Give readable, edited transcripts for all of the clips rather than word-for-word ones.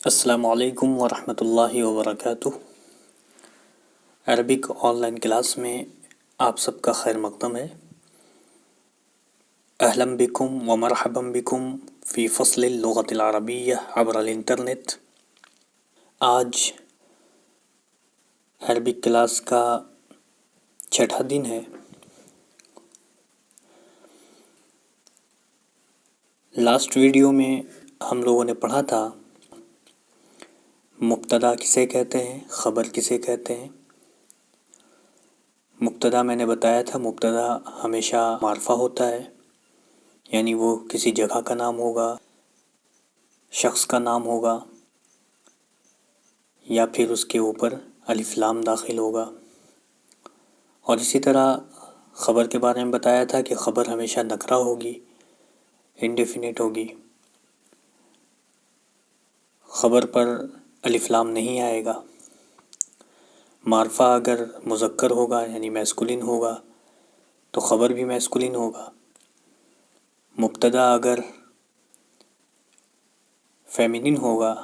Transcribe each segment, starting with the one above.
السلام علیکم ورحمۃ اللہ وبرکاتہ۔ عربک آن لائن کلاس میں آپ سب کا خیر مقدم ہے۔ اہلا بکم و مرحبا بکم فی فصل اللغۃ العربیہ عبر الانٹرنیٹ۔ آج عربک کلاس کا چھٹا دن ہے۔ لاسٹ ویڈیو میں ہم لوگوں نے پڑھا تھا مبتدا کسے کہتے ہیں، خبر کسے کہتے ہیں۔ مبتدا میں نے بتایا تھا مبتدا ہمیشہ معرفہ ہوتا ہے، یعنی وہ کسی جگہ کا نام ہوگا، شخص کا نام ہوگا، یا پھر اس کے اوپر الف لام داخل ہوگا۔ اور اسی طرح خبر کے بارے میں بتایا تھا کہ خبر ہمیشہ نکرہ ہوگی، انڈیفینٹ ہوگی، خبر پر الف لام نہیں آئے گا۔ معرفہ اگر مذکر ہوگا یعنی میسکولن ہوگا تو خبر بھی میسکولن ہوگا۔ مبتدا اگر فیمینن ہوگا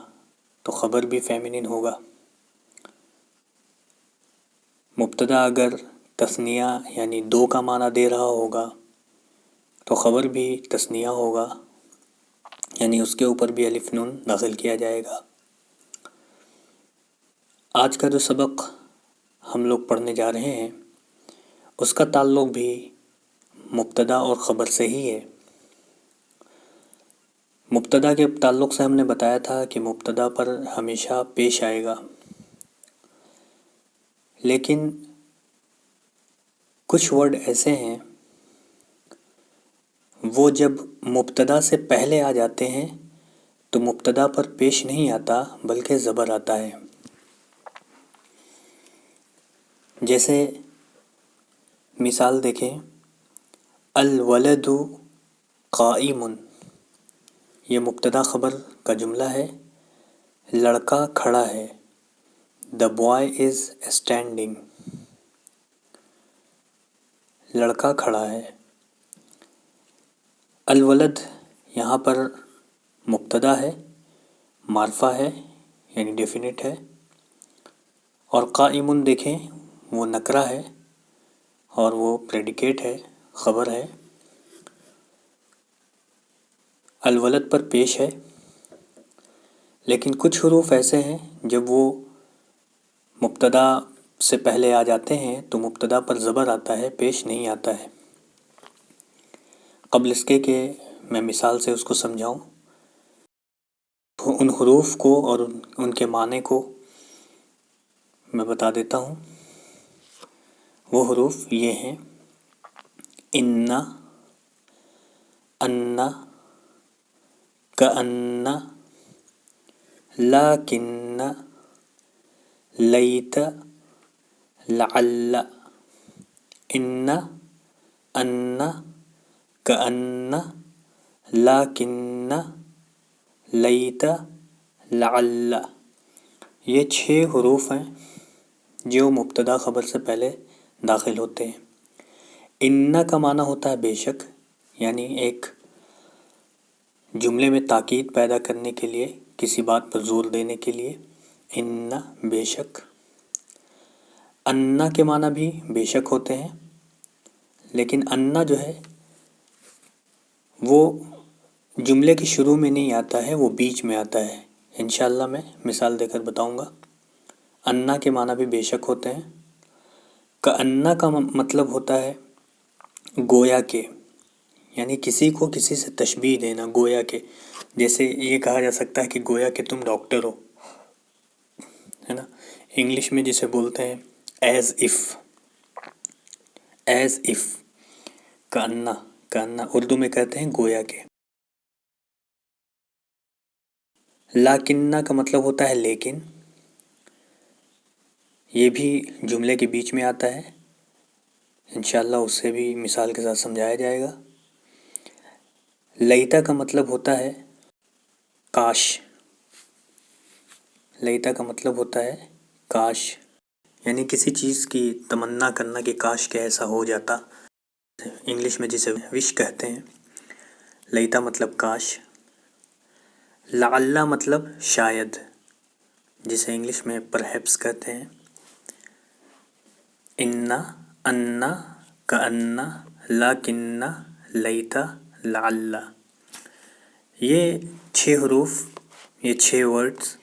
تو خبر بھی فیمینن ہوگا۔ مبتدا اگر تثنیہ یعنی دو کا معنی دے رہا ہوگا تو خبر بھی تثنیہ ہوگا، یعنی اس کے اوپر بھی الف نون داخل کیا جائے گا۔ آج کا جو سبق ہم لوگ پڑھنے جا رہے ہیں اس کا تعلق بھی مبتدا اور خبر سے ہی ہے۔ مبتدا کے تعلق سے ہم نے بتایا تھا کہ مبتدا پر ہمیشہ پیش آئے گا، لیکن کچھ ورڈ ایسے ہیں وہ جب مبتدا سے پہلے آ جاتے ہیں تو مبتدا پر پیش نہیں آتا بلکہ زبر آتا ہے۔ جیسے مثال دیکھیں، الولد قائم، یہ مبتدا خبر کا جملہ ہے۔ لڑکا کھڑا ہے، the boy is standing، لڑکا کھڑا ہے۔ الولد یہاں پر مبتدا ہے، معرفہ ہے یعنی ڈیفینٹ ہے، اور قائم دیکھیں وہ نکرہ ہے اور وہ پریڈیکیٹ ہے، خبر ہے۔ الولد پر پیش ہے، لیکن کچھ حروف ایسے ہیں جب وہ مبتدا سے پہلے آ جاتے ہیں تو مبتدا پر زبر آتا ہے، پیش نہیں آتا ہے۔ قبل اس کے کہ میں مثال سے اس کو سمجھاؤں، ان حروف کو اور ان کے معنی کو میں بتا دیتا ہوں۔ وہ حروف یہ ہیں: ان، ان، کأن، لکن، لیت، لعل۔ ان، ان، کأن، لکن، لیت، لعل۔ یہ 6 حروف ہیں جو مبتدا خبر سے پہلے داخل ہوتے ہیں۔ ان کا معنی ہوتا ہے بے شک، یعنی ایک جملے میں تاکید پیدا کرنے کے لیے، کسی بات پر زور دینے کے لیے۔ ان، بے شک۔ ان کے معنی بھی بے شک ہوتے ہیں، لیکن ان جو ہے وہ جملے کے شروع میں نہیں آتا ہے، وہ بیچ میں آتا ہے۔ انشاءاللہ میں مثال دے کر بتاؤں گا۔ ان کے معنی بھی بے شک ہوتے ہیں۔ کأن کا مطلب ہوتا ہے گویا کہ، یعنی کسی کو کسی سے تشبیہ دینا، گویا کہ۔ جیسے یہ کہا جا سکتا ہے کہ گویا کہ تم ڈاکٹر ہو، ہے نا۔ انگلش میں جسے بولتے ہیں ایز اف، ایز اف۔ کأن، کأن اردو میں کہتے ہیں گویا کہ۔ لیکن کا مطلب ہوتا ہے لیکن، یہ بھی جملے کے بیچ میں آتا ہے۔ انشاءاللہ اس سے بھی مثال کے ساتھ سمجھایا جائے گا۔ لیتا کا مطلب ہوتا ہے کاش، لیتا کا مطلب ہوتا ہے کاش، یعنی کسی چیز کی تمنا کرنا کہ کاش کہ ایسا ہو جاتا۔ انگلش میں جسے وش کہتے ہیں۔ لیتا مطلب کاش۔ لعل مطلب شاید، جسے انگلش میں پرہیپس کہتے ہیں، انا، انا، کانا، لاکنہ، لیتا، لعل۔ یہ 6 حروف، یہ 6 ورڈز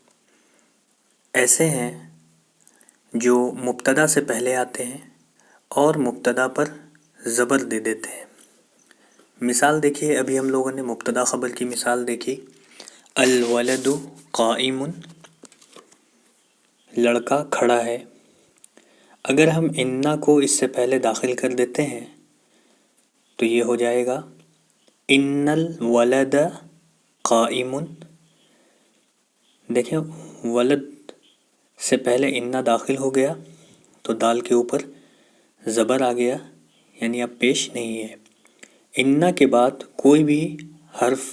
ایسے ہیں جو مبتدا سے پہلے آتے ہیں اور مبتدا پر زبر دے دیتے ہیں۔ مثال دیکھیے، ابھی ہم لوگوں نے مبتدا خبر کی مثال دیکھی، الولد قائم، لڑکا کھڑا ہے۔ اگر ہم انا کو اس سے پہلے داخل کر دیتے ہیں تو یہ ہو جائے گا ان الولد قائم۔ دیکھیں، ولد سے پہلے انا داخل ہو گیا تو دال کے اوپر زبر آ گیا، یعنی اب پیش نہیں ہے۔ انا کے بعد کوئی بھی حرف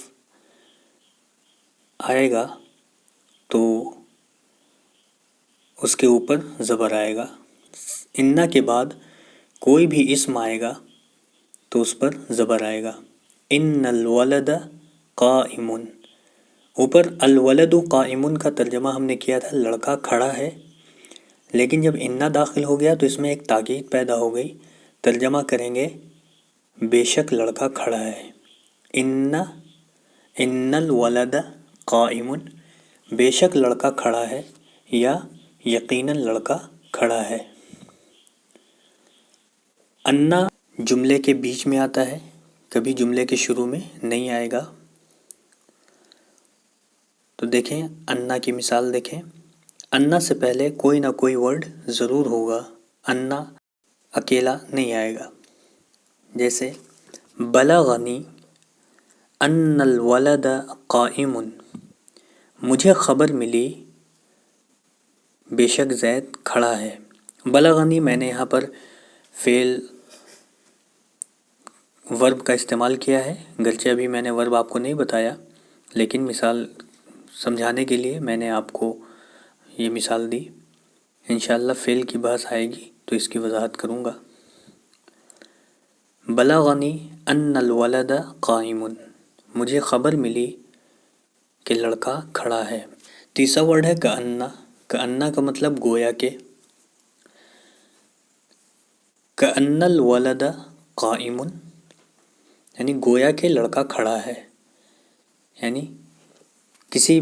آئے گا تو اس کے اوپر زبر آئے گا۔ انا کے بعد کوئی بھی اسم آئے گا تو اس پر زبر آئے گا۔ ان الولد قائم، اوپر الولد قائم کا ترجمہ ہم نے کیا تھا لڑکا کھڑا ہے، لیکن جب انا داخل ہو گیا تو اس میں ایک تاکید پیدا ہو گئی، ترجمہ کریں گے بے شک لڑکا کھڑا ہے۔ ان الولد قائم، بے شک لڑکا کھڑا ہے یا یقیناً لڑکا کھڑا ہے۔ انا جملے کے بیچ میں آتا ہے، کبھی جملے کے شروع میں نہیں آئے گا۔ تو دیکھیں، انا کی مثال دیکھیں، انا سے پہلے کوئی نہ کوئی ورڈ ضرور ہوگا، انا اکیلا نہیں آئے گا۔ جیسے بلغنی ان الولد قائم، مجھے خبر ملی بے شک زید کھڑا ہے۔ بلغنی میں نے یہاں پر فعل ورب کا استعمال کیا ہے، گرچہ ابھی میں نے ورب آپ کو نہیں بتایا، لیکن مثال سمجھانے کے لیے میں نے آپ کو یہ مثال دی۔ انشاءاللہ فعل کی بحث آئے گی تو اس کی وضاحت کروں گا۔ بلغنی ان الولد قائم، مجھے خبر ملی کہ لڑکا کھڑا ہے۔ تیسرا ورڈ ہے کأنہ، کأنہ کا مطلب گویا کہ، کأن الولد قائم یعنی گویا کہ لڑکا کھڑا ہے، یعنی کسی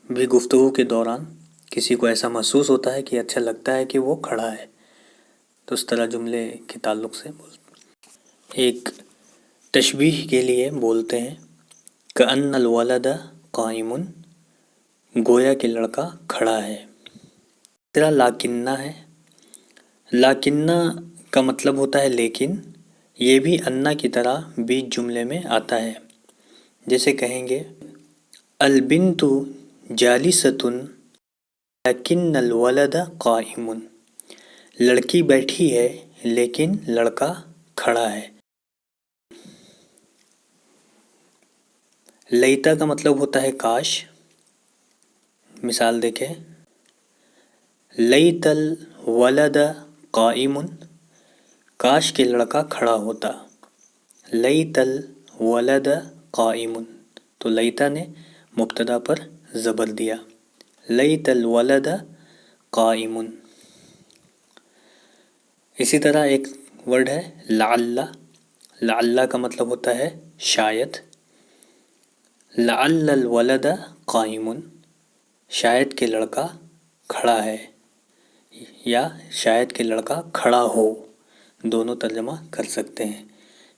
بھی گفتگو کے دوران کسی کو ایسا محسوس ہوتا ہے کہ اچھا لگتا ہے کہ وہ کھڑا ہے، تو اس طرح جملے کے تعلق سے ایک تشبیہ کے لیے بولتے ہیں کأن الولد قائم، گویا کہ لڑکا کھڑا ہے۔ تیسرا لاکنہ ہے، لاکنہ کا مطلب ہوتا ہے لیکن، یہ بھی انا کی طرح بیچ جملے میں آتا ہے۔ جیسے کہیں گے البنت جالست لکن الولد قائم، لڑکی بیٹھی ہے لیکن لڑکا کھڑا ہے۔ لیتا کا مطلب ہوتا ہے کاش، مثال دیکھیں لیت الولد قائم، کاش کہ لڑکا کھڑا ہوتا۔ لیت الولد قائم، تو لیتا نے مبتدا پر زبر دیا، لیت الولد قائم۔ اسی طرح ایک ورڈ ہے لعل، لعل کا مطلب ہوتا ہے شاید، لعل الولد قائم، شاید کہ لڑکا کھڑا ہے یا شاید کہ لڑکا کھڑا ہو، دونوں ترجمہ کر سکتے ہیں،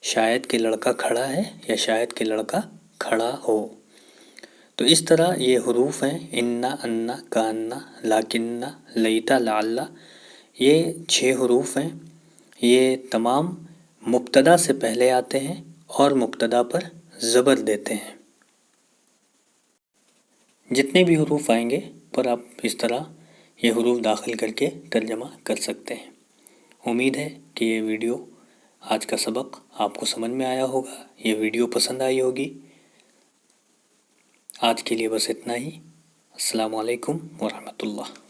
شاید کہ لڑکا کھڑا ہے یا شاید کہ لڑکا کھڑا ہو۔ تو اس طرح یہ حروف ہیں انا، انا، کانا، لاکنہ، لیتا، لعل، یہ 6 حروف ہیں، یہ تمام مبتدا سے پہلے آتے ہیں اور مبتدا پر زبر دیتے ہیں۔ جتنے بھی حروف آئیں گے پر آپ اس طرح یہ حروف داخل کر کے ترجمہ کر سکتے ہیں۔ امید ہے کہ یہ ویڈیو، آج کا سبق آپ کو سمجھ میں آیا ہوگا، یہ ویڈیو پسند آئی ہوگی۔ آج کے لیے بس اتنا ہی۔ السلام علیکم ورحمۃ اللہ۔